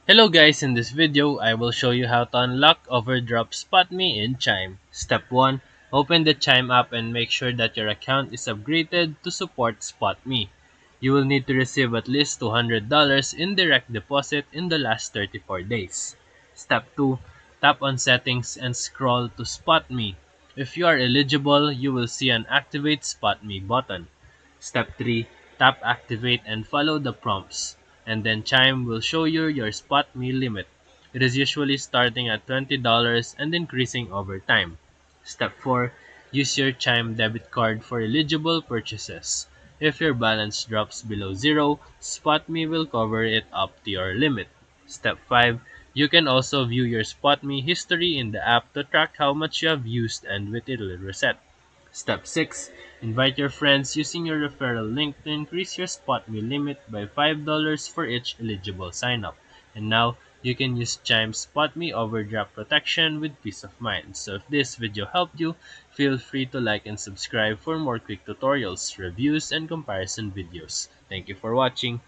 Hello guys, in this video, I will show you how to unlock Overdraft SpotMe in Chime. Step 1. Open the Chime app and make sure that your account is upgraded to support SpotMe. You will need to receive at least $200 in direct deposit in the last 34 days. Step 2. Tap on Settings and scroll to SpotMe. If you are eligible, you will see an Activate SpotMe button. Step 3. Tap Activate and follow the prompts, and then Chime will show you your SpotMe limit. It is usually starting at $20 and increasing over time. Step 4. Use your Chime debit card for eligible purchases. If your balance drops below zero, SpotMe will cover it up to your limit. Step 5. You can also view your SpotMe history in the app to track how much you have used and it will reset. Step 6. Invite your friends using your referral link to increase your SpotMe limit by $5 for each eligible sign-up. And now, you can use Chime's SpotMe overdraft protection with peace of mind. So if this video helped you, feel free to like and subscribe for more quick tutorials, reviews, and comparison videos. Thank you for watching.